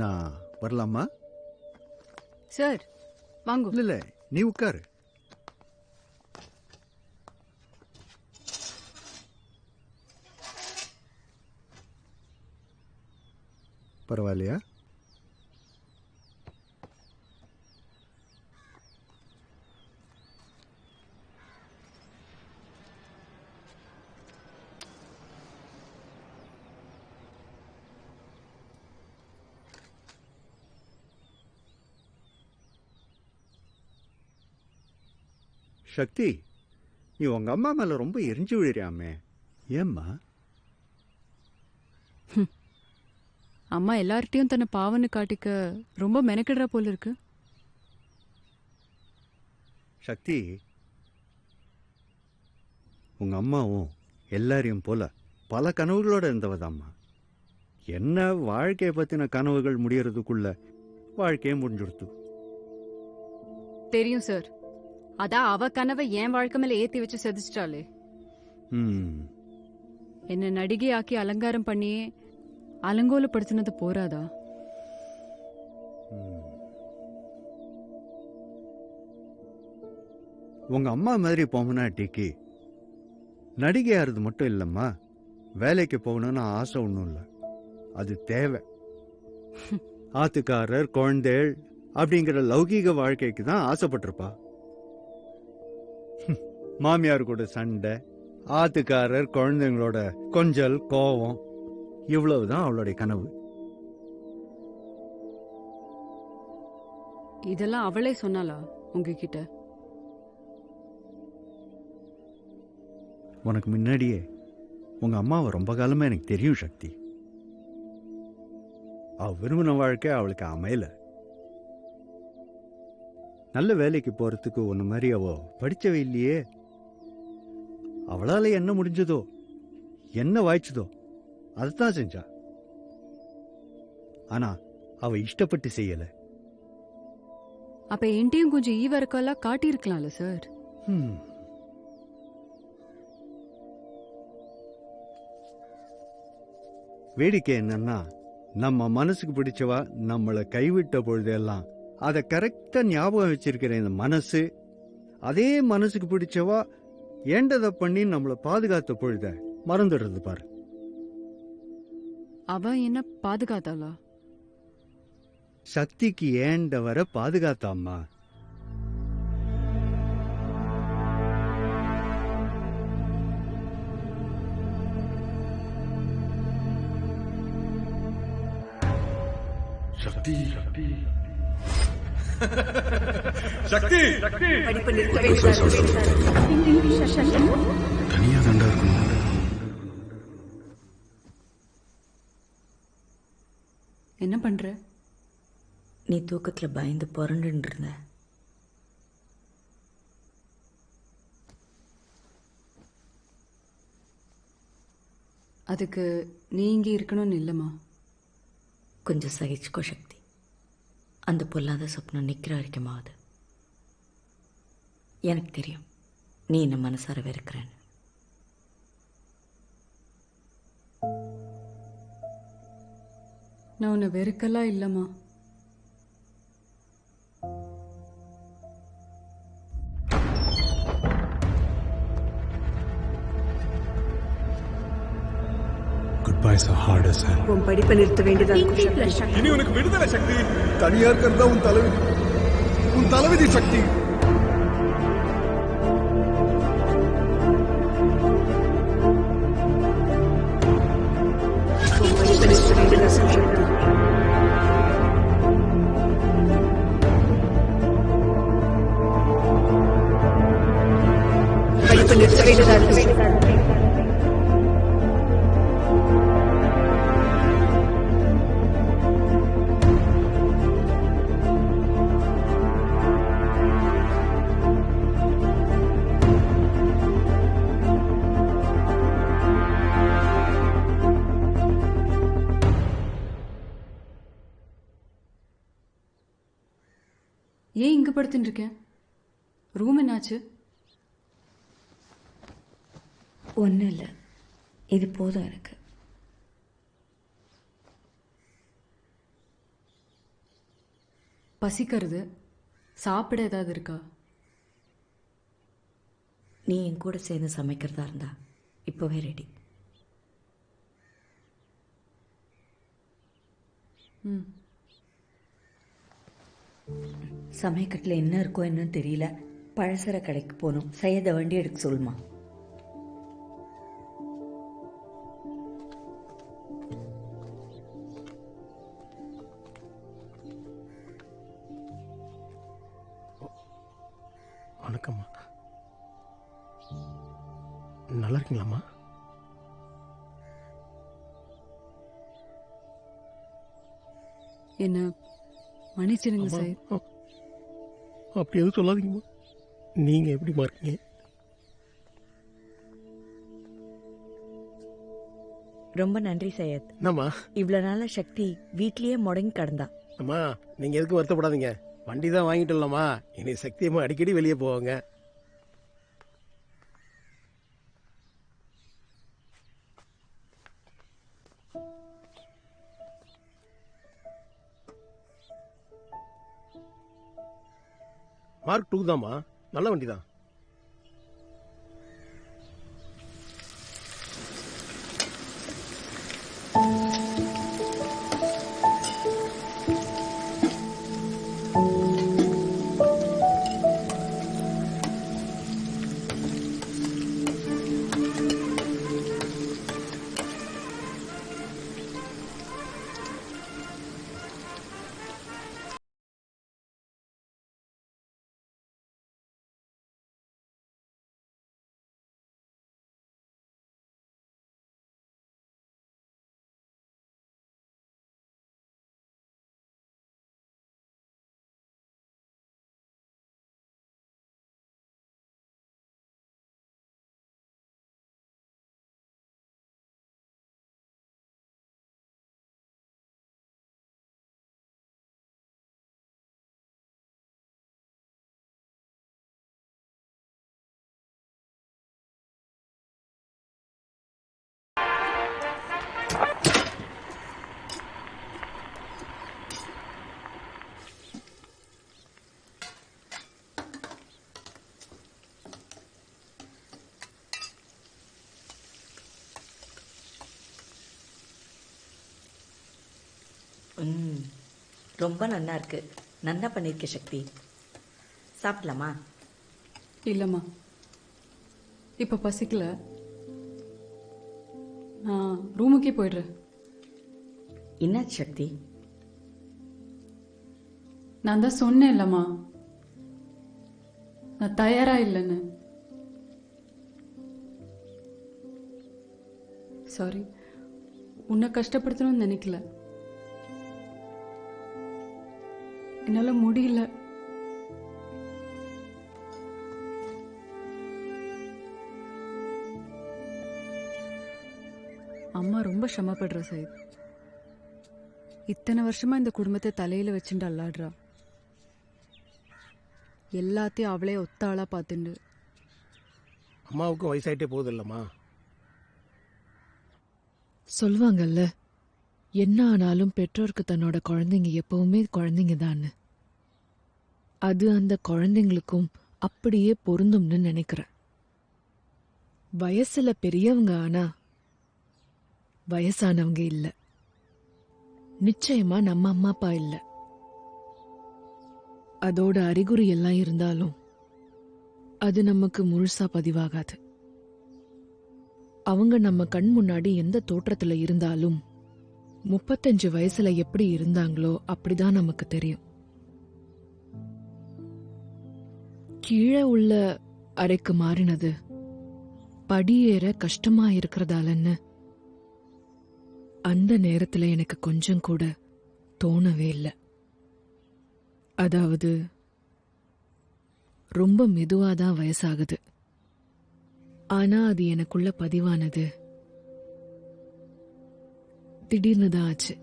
நான் வரலாமா? சார் வாங்க. இல்ல நீ உட்காரு. பரவாயில்லையா? சக்தி, நீ உங்க அம்மா மேல ரொம்ப எரிஞ்சு விழுறியாமே, ஏம்மா? அம்மா எல்லார்ட்டையும் தன்னை பாவன்னு காட்டிக்க ரொம்ப மெனக்கிடுறா போல இருக்கு. சக்தி, உங்க அம்மாவும் எல்லாரையும் போல பல கனவுகளோட இருந்தவதாம்மா. என்ன வாழ்க்கையை பத்தின கனவுகள் முடியறதுக்குள்ள வாழ்க்கையே முடிஞ்சுடுத்து. தெரியும் சார். அதான் அவ கனவை என் வாழ்க்கை மேல ஏத்தி வச்சு செதிச்சிட்டாளே. என்ன நடிகை ஆக்கி அலங்காரம் பண்ணியே அலங்கோலப்படுத்தினது போராதா? உங்க அம்மா மாதிரி பொம்மனாட்டிக்கு நடிகையாகிறது மட்டும் இல்லம்மா, வேலைக்கு போகணும்னு ஆசை ஒன்றும் இல்லை, அது தேவை. ஆத்துக்காரர் குழந்தைகள் அப்படிங்கிற லௌகீக வாழ்க்கைக்கு தான் ஆசைப்பட்டிருப்பா. மாமியார் கூட சண்டை, ஆத்துக்காரர் குழந்தைங்களோட கொஞ்சல் கோவம், இவ்வளவுதான் அவளுடைய கனவு. இதெல்லாம் அவளே சொன்னாளா உங்ககிட்ட? உனக்கு முன்னாடியே உங்க அம்மாவை ரொம்ப காலமா எனக்கு தெரியும் சக்தி. அவ விரும்பின வாழ்க்கை அவளுக்கு அமையல. நல்ல வேலைக்கு போறதுக்கு ஒன்னு மாதிரி அவ படிச்சவ இல்லையே. அவளால என்ன முடிஞ்சதோ என்ன வாய்ச்சதோ அதுதான் செஞ்சா. ஆனா அவ இஷ்டப்பட்டு செய்யல. அப்ப என்கிட்டயும் கொஞ்சம் ஈவரக்கெல்லாம் காட்டியிருக்கலாம்ல சார். வேடிக்கை என்னன்னா, நம்ம மனசுக்கு பிடிச்சவா நம்மளை கைவிட்ட பொழுதெல்லாம் அதை கரெக்டா ஞாபகம் வச்சிருக்கிற இந்த மனசு, அதே மனசுக்கு பிடிச்சவா ஏண்டதை பண்ணி நம்மளை பாதுகாத்த பொழுத மறந்துடுறது பாரு. அவ என்ன பாதுகாத்தாளா? சக்திக்கு ஏண்டவரை பாதுகாத்தாம்மா. சக்தி சக்தி தனியா தண்டா இருக்கணும். என்ன பண்ற? நீ தூக்கத்துல பயந்து புரண்டு இருந்த. அதுக்கு நீ இங்கே இருக்கணும்னு இல்லைம்மா. கொஞ்சம் சகிச்சுக்கோ சக்தி. அந்த பொல்லாத சொப்னம் நிற்கிற வரைக்குமாவது. எனக்கு தெரியும் நீ என்ன மனசார வெறுக்கிறேன்னு. நான் உன்னை வெறுக்கலாம் இல்லைம்மா. Goodbyes are hard as hell. உன் படிப்பை நிறுத்த வேண்டியதா இனி உனக்கு விடுதலை சக்தி. தனியா இருக்கிறதா உன் தலைவிதி சக்தி. படிப்பை நிறுத்த வேண்டியதா இருக்கு. ஏன் இங்க படுத்துட்டு இருக்கேன்? ரூம் என்னாச்சு? ஒன்றும் இல்லை, இது போதும் எனக்கு. பசிக்கிறது. சாப்பிட ஏதாவது இருக்கா? நீ என் கூட சேர்ந்து சமைக்கிறதா இருந்தா இப்போவே ரெடி. ம். சமையக்கட்டில் என்ன இருக்கோ என்னன்னு தெரியல. பழசர கடைக்கு போகணும். செய்யத வண்டி எடுக்க சொல்லுமா. வணக்கம்மா. நல்லா இருக்கீங்களாம்மா? என்ன மன்னிச்சிடுங்க சையத். அப்படி எதுவும் சொல்லாதீங்கம்மா. நீங்கள் எப்படிம்மா இருக்கீங்க? ரொம்ப நன்றி சையத். என்னம்மா? இவ்வளோ நாள சக்தி வீட்லயே முடங்கி கிடந்தா. அம்மா, நீங்கள் எதுக்கும் வருத்தப்படாதீங்க. வண்டி தான் வாங்கிட்டோம்லம்மா. இனி சக்தியம்மா அடிக்கடி வெளியே போவாங்க. மார்க் 2 தாம்மா. நல்ல வண்டி தான். ரொம்ப நல்லா இருக்கு. நல்லா பண்ணிருக்க சக்தி. சாப்பிடலாமா? இல்லைம்மா, இப்போ பசிக்கல. நான் ரூமுக்கே போயிடுறேன். என்னாச்சு சக்தி? நான் தான் சொன்னேன் இல்லைம்மா, நான் தயாரா இல்லைன்னு. சாரி, உன்னை கஷ்டப்படுத்தணும்னு நினைக்கல. என்னால முடியல. அம்மா ரொம்ப சிரமப்படுறா சையத். இத்தனை வருஷமா இந்த குடும்பத்தை தலையில வச்சுட்டு அல்லாடுறா. எல்லாத்தையும் அவளே ஒத்த ஆளா பார்த்துண்டு. அம்மாவுக்கும் வயசாயிட்டே போகுது இல்லம்மா. சொல்லுவாங்கல்ல, என்ன ஆனாலும் பெற்றோருக்கு தன்னோட குழந்தைங்க எப்பவுமே குழந்தைங்க தான். அது அந்த குழந்தைங்களுக்கும் அப்படியே பொருந்தும்னு நினைக்கிறேன். வயசுல பெரியவங்க ஆனா வயசானவங்க இல்ல. நிச்சயமா நம்ம அம்மா அப்பா இல்ல. அதோட அறிகுறி எல்லாம் இருந்தாலும் அது நமக்கு முழுசா பதிவாகாது. அவங்க நம்ம கண் முன்னாடி எந்த தோற்றத்துல இருந்தாலும் 35 வயசுல எப்படி இருந்தாங்களோ அப்படிதான் நமக்கு தெரியும். கீழே உள்ள அறைக்கு மாறினது படியேற கஷ்டமா இருக்கிறதாலன்னு அந்த நேரத்துல எனக்கு கொஞ்சம் கூட தோணவே இல்லை. அதாவது ரொம்ப மெதுவாதான் வயசாகுது. ஆனா அது எனக்குள்ள பதிவானது திடீர்னு தான் ஆச்சு.